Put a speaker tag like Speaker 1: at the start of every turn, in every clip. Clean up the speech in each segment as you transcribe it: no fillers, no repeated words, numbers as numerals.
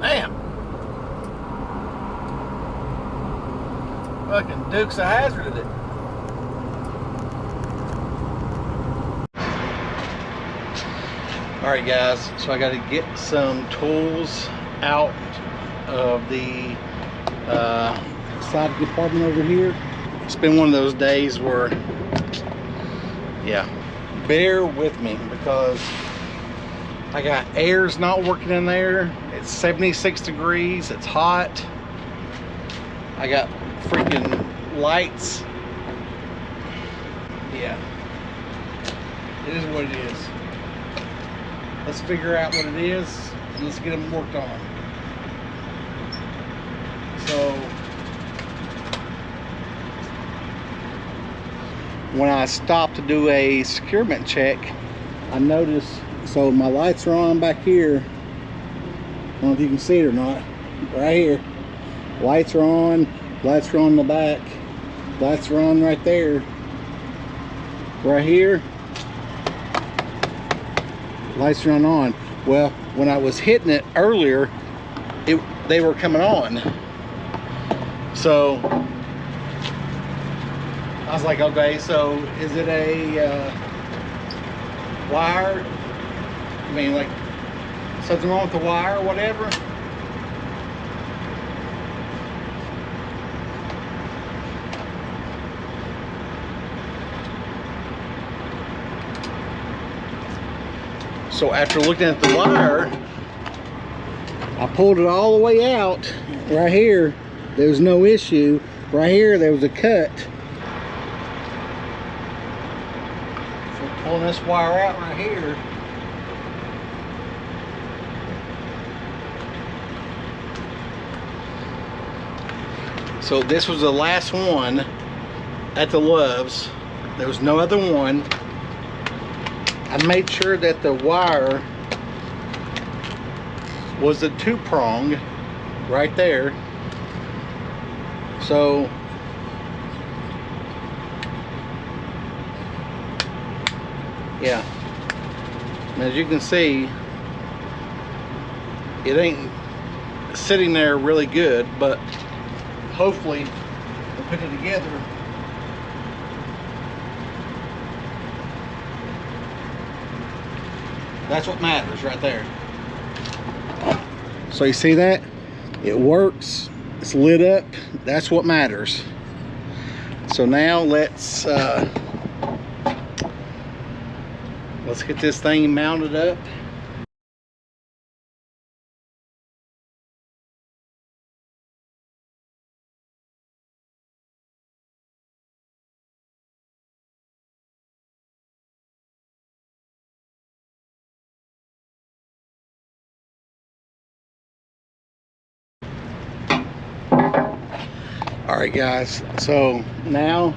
Speaker 1: Damn. Fucking Dukes of Hazzard it. Alright guys, so I gotta get some tools out of the side compartment over here. It's been one of those days where, yeah, bear with me because I got air's not working in there. It's 76 degrees, it's hot. I got freaking lights. Yeah, it is what it is. Let's figure out what it is and let's get them worked on. So when I stopped to do a securement check, I noticed, so my lights are on back here. I don't know if you can see it or not. Right here. Lights are on in the back. Lights are on right there. Right here. Lights are on. Well, when I was hitting it earlier, they were coming on. So I was like, okay, so is it a wire? I mean, like something wrong with the wire or whatever? So after looking at the wire, I pulled it all the way out. Right here, there was no issue. Right here, there was a cut. So pulling this wire out right here. So this was the last one at the Loves. There was no other one. I made sure that the wire was the 2-prong right there. So yeah, and as you can see, it ain't sitting there really good, but hopefully we'll put it together. That's what matters right there. So you see that? It works. It's lit up. That's what matters. So now let's get this thing mounted up. All right guys, so now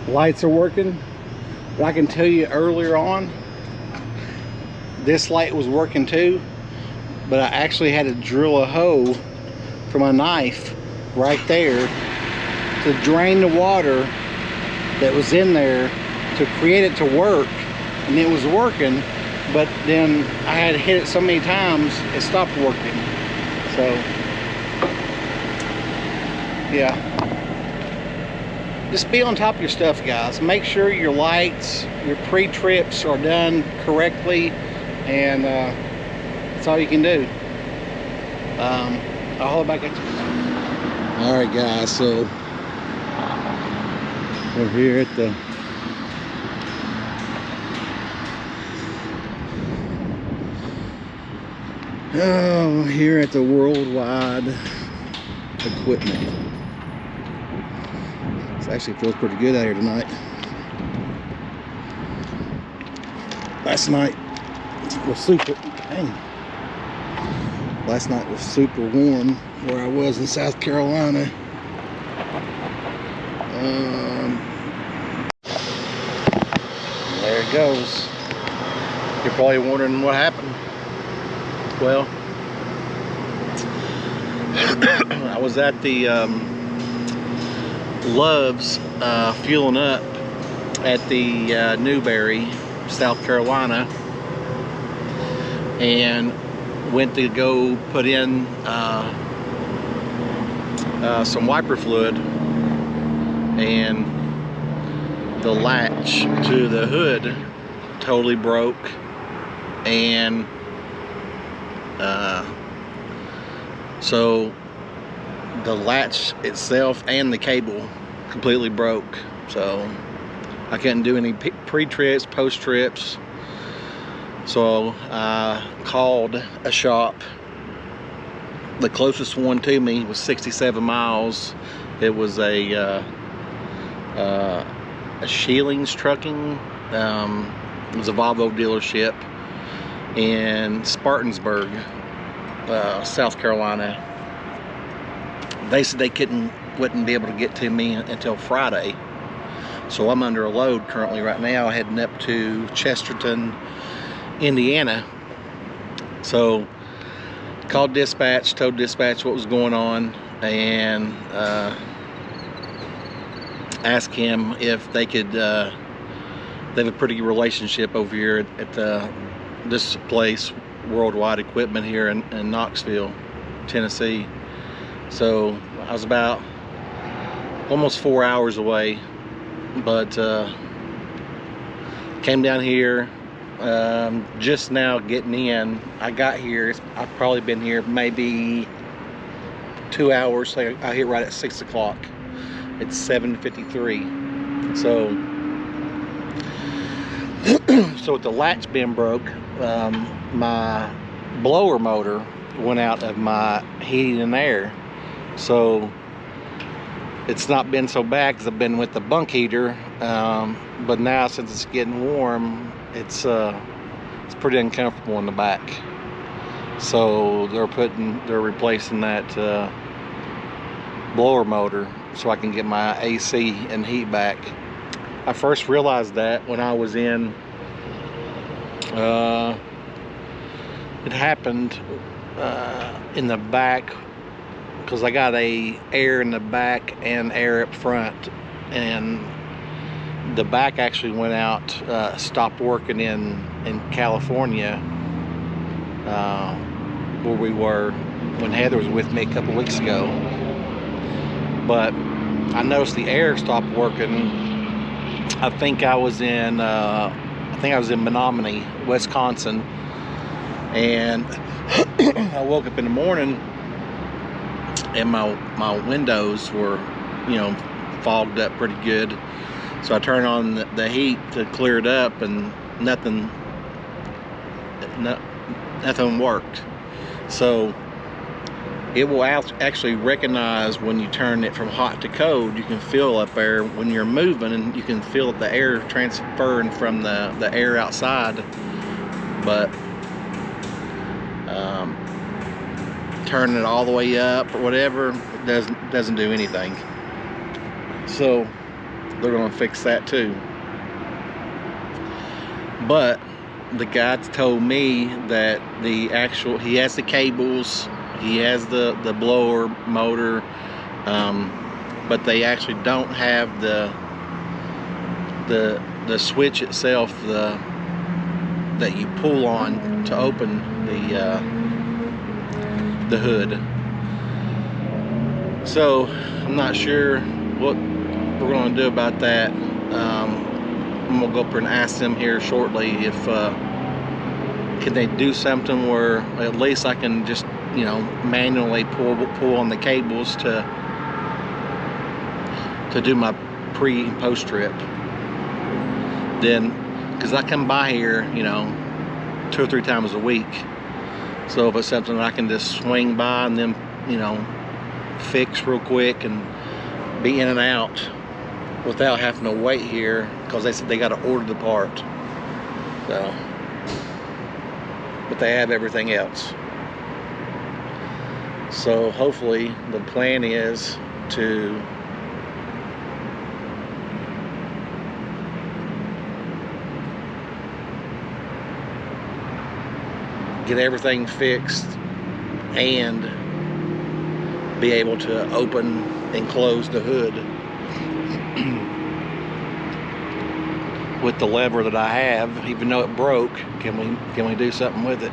Speaker 1: lights are working, but I can tell you earlier on this light was working too, but I actually had to drill a hole from a knife right there to drain the water that was in there to create it to work, and it was working, but then I had hit it so many times it stopped working. So yeah, just be on top of your stuff guys. Make sure your lights, your pre-trips are done correctly, and that's all you can do. I'll hold back at you. All right guys, so we're here at the here at the Worldwide Equipment. It actually feels pretty good out here tonight. Last night was super, dang. Last night was super warm where I was in South Carolina. There it goes. You're probably wondering what happened. Well, I was at the Loves fueling up at the Newberry, South Carolina, and went to go put in some wiper fluid, and the latch to the hood totally broke, and so the latch itself and the cable completely broke. So I couldn't do any pre-trips, post-trips. So I called a shop. The closest one to me was 67 miles. It was a Sheelings Trucking. It was a Volvo dealership in Spartansburg, South Carolina. They said they wouldn't be able to get to me until Friday. So I'm under a load currently right now, heading up to Chesterton, Indiana. So called dispatch, told dispatch what was going on, and asked him if they could, they have a pretty good relationship over here at this place, Worldwide Equipment, here in Knoxville, Tennessee. So I was about almost 4 hours away, but came down here just now getting in. I got here, I've probably been here maybe 2 hours. So I hit right at 6 o'clock. It's 7:53. So with the latch being broke, my blower motor went out of my heating and air. So it's not been so bad because I've been with the bunk heater, but now since it's getting warm, it's pretty uncomfortable in the back. So they're replacing that blower motor so I can get my AC and heat back. I first realized that when I was in, it happened in the back, because I got air in the back and air up front, and the back actually went out, stopped working in California, where we were when Heather was with me a couple weeks ago. But I noticed the air stopped working. I think I was in Menominee, Wisconsin, and I woke up in the morning and my windows were, fogged up pretty good. So I turned on the heat to clear it up, and nothing worked. So it will actually recognize when you turn it from hot to cold. You can feel up there when you're moving, and you can feel the air transferring from the air outside. But turning it all the way up or whatever, it doesn't do anything. So they're gonna fix that too. But the guy told me that he has the cables, he has the blower motor, but they actually don't have the switch itself, that you pull on to open the hood. So I'm not sure what we're going to do about that. I'm gonna go up and ask them here shortly if can they do something where at least I can just manually pull on the cables to do my pre and post trip. Then, because I come by here 2 or 3 times a week, so if it's something I can just swing by and then fix real quick and be in and out without having to wait here, because they said they got to order the part. So, but they have everything else. So hopefully the plan is to get everything fixed and be able to open and close the hood with the lever that I have. Even though it broke, can we do something with it?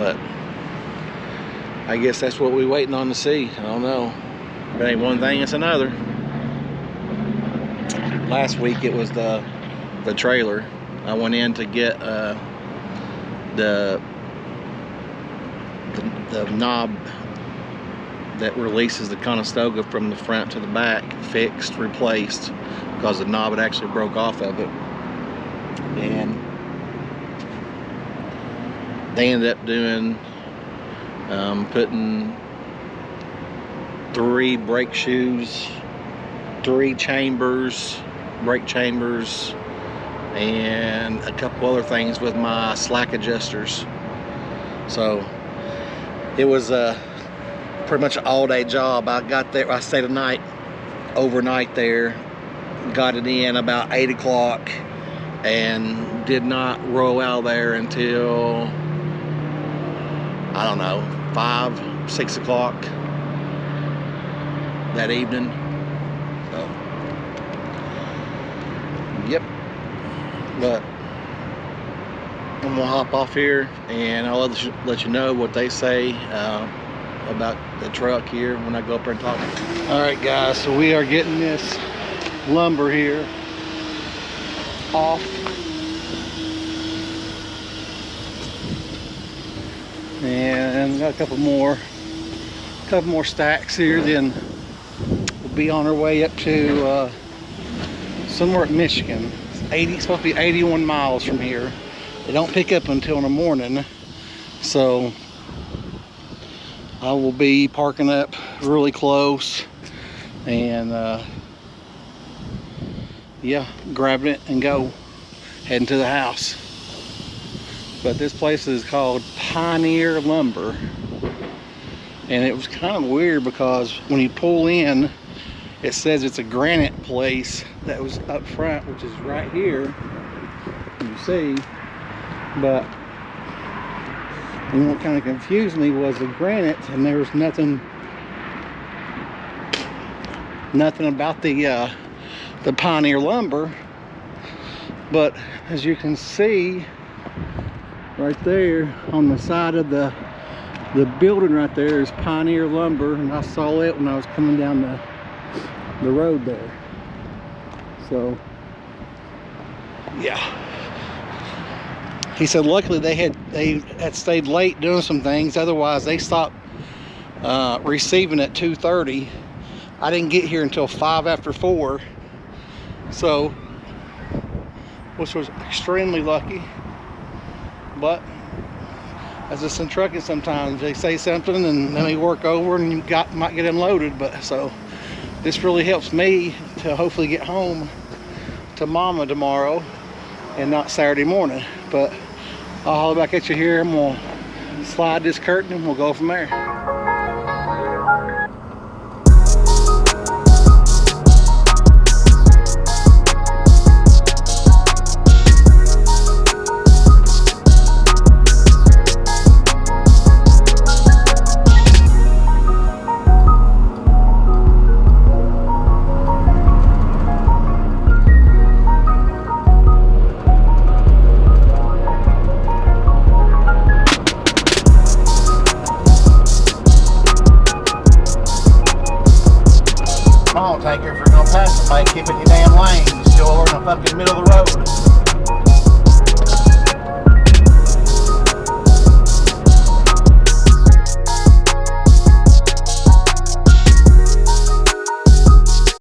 Speaker 1: But I guess that's what we're waiting on to see. I don't know. If it ain't one thing, it's another. Last week it was the trailer. I went in to get the knob that releases the Conestoga from the front to the back fixed, replaced, because the knob had actually broke off of it. And they ended up doing putting 3 brake shoes, 3 brake chambers, and a couple other things with my slack adjusters. So it was pretty much an all-day job. I got there, I stayed overnight there, got it in about 8 o'clock, and did not roll out of there until, I don't know, 5, 6 o'clock that evening. So, yep. But I'm gonna hop off here and I'll let you know what they say about the truck here when I go up there and talk. All right, guys, so we are getting this lumber here off, and got a couple more stacks here. Then we'll be on our way up to somewhere in Michigan. It's supposed to be 81 miles from here. They don't pick up until in the morning, so I will be parking up really close and yeah, grabbing it and heading to the house. But this place is called Pioneer Lumber, and it was kind of weird because when you pull in, it says it's a granite place that was up front, which is right here, you see. But what kind of confused me was the granite, and there was nothing about the Pioneer Lumber. But as you can see right there on the side of the building right there is Pioneer Lumber, and I saw it when I was coming down the road there. So yeah, he said luckily they had stayed late doing some things, otherwise they stopped receiving at 2:30. I didn't get here until 5 after 4, so which was extremely lucky. But as it's in trucking, sometimes they say something and then they work over and you might get unloaded. But so this really helps me to hopefully get home to Mama tomorrow and not Saturday morning. But I'll holler back at you here. I'm gonna slide this curtain and we'll go from there. Tanker, if you're gonna pass somebody, keep it in your damn lane. You're still over in the fucking middle of the road.